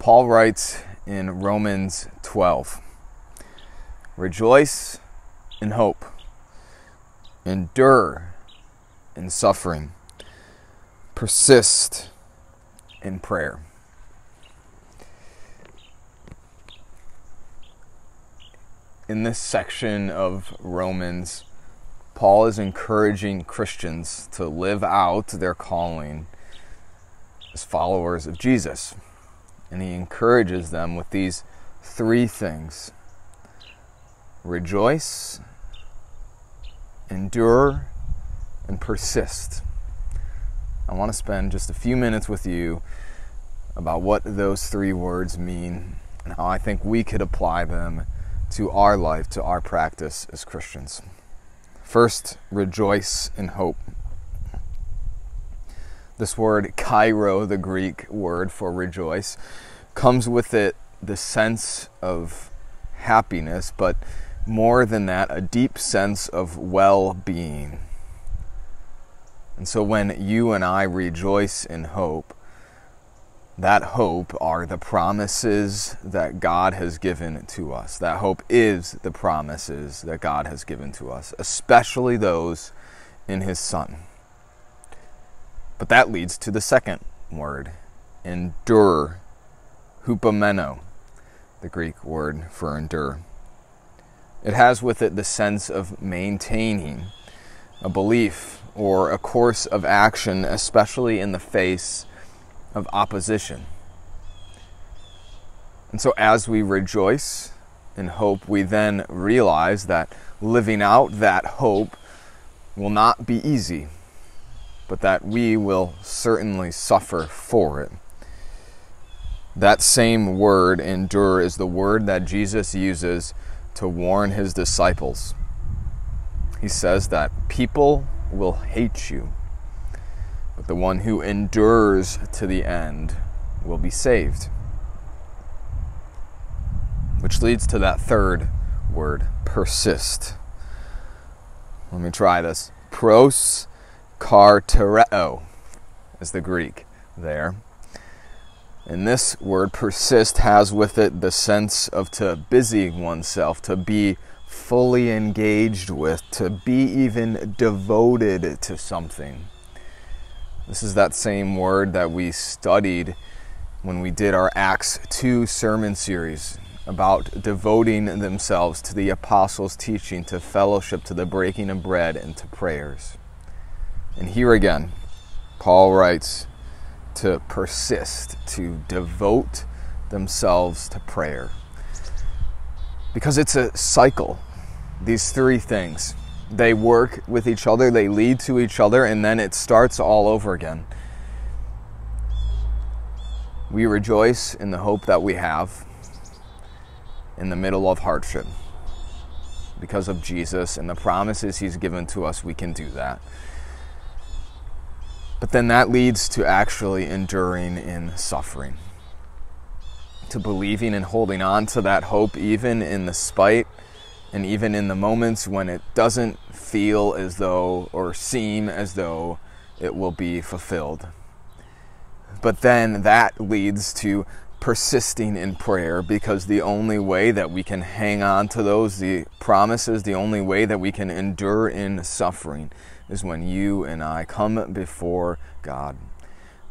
Paul writes in Romans 12, "Rejoice in hope, endure in suffering, persist in prayer." In this section of Romans, Paul is encouraging Christians to live out their calling as followers of Jesus. And he encourages them with these three things: rejoice, endure, and persist. I want to spend just a few minutes with you about what those three words mean and how I think we could apply them to our life, to our practice as Christians. First, rejoice in hope. This word, kairo, the Greek word for rejoice, comes with it the sense of happiness, but more than that, a deep sense of well-being. And so when you and I rejoice in hope, that hope are the promises that God has given to us. That hope is the promises that God has given to us, especially those in His Son. But that leads to the second word, endure, hupomeno, the Greek word for endure. It has with it the sense of maintaining a belief or a course of action, especially in the face of opposition. And so as we rejoice in hope, we then realize that living out that hope will not be easy, but that we will certainly suffer for it. That same word, endure, is the word that Jesus uses to warn His disciples. He says that people will hate you, but the one who endures to the end will be saved. Which leads to that third word, persist. Let me try this. Pros kartereo is the Greek there. And this word persist has with it the sense of to busy oneself, to be fully engaged with, to be even devoted to something. This is that same word that we studied when we did our Acts 2 sermon series about devoting themselves to the apostles' teaching, to fellowship, to the breaking of bread, and to prayers. And here again, Paul writes to persist, to devote themselves to prayer. Because it's a cycle. These three things, they work with each other, they lead to each other, and then it starts all over again. We rejoice in the hope that we have in the middle of hardship. Because of Jesus and the promises He's given to us, we can do that. But then that leads to actually enduring in suffering, to believing and holding on to that hope even in the spite and even in the moments when it doesn't feel as though or seem as though it will be fulfilled. But then that leads to persisting in prayer, because the only way that we can hang on to those, the promises, the only way that we can endure in suffering is when you and I come before God,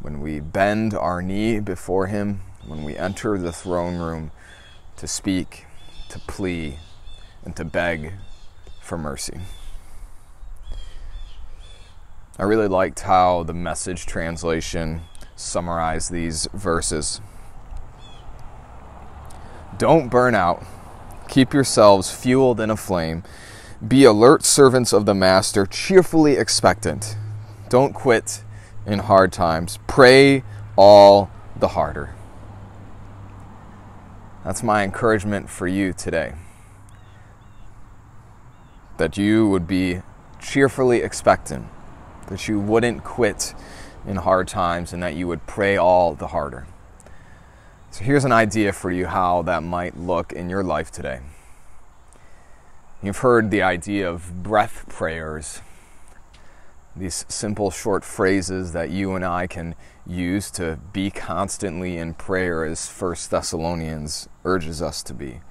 when we bend our knee before Him, when we enter the throne room to speak, to plead, and to beg for mercy. I really liked how the Message translation summarized these verses. Don't burn out. Keep yourselves fueled and aflame. Be alert servants of the Master, cheerfully expectant. Don't quit in hard times. Pray all the harder. That's my encouragement for you today. That you would be cheerfully expectant. That you wouldn't quit in hard times, and that you would pray all the harder. So here's an idea for you how that might look in your life today. You've heard the idea of breath prayers. these simple short phrases that you and I can use to be constantly in prayer as 1 Thessalonians urges us to be.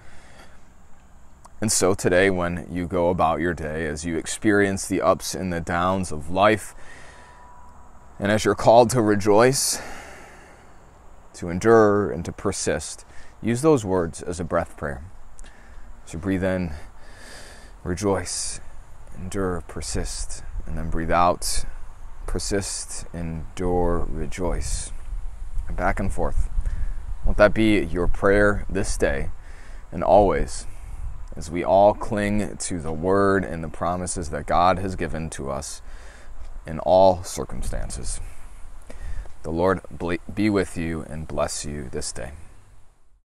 And so today, when you go about your day, as you experience the ups and the downs of life, and as you're called to rejoice, to endure, and to persist, use those words as a breath prayer. So you breathe in, rejoice, endure, persist, and then breathe out, persist, endure, rejoice, and back and forth. Won't that be your prayer this day and always, as we all cling to the word and the promises that God has given to us in all circumstances. The Lord be with you and bless you this day.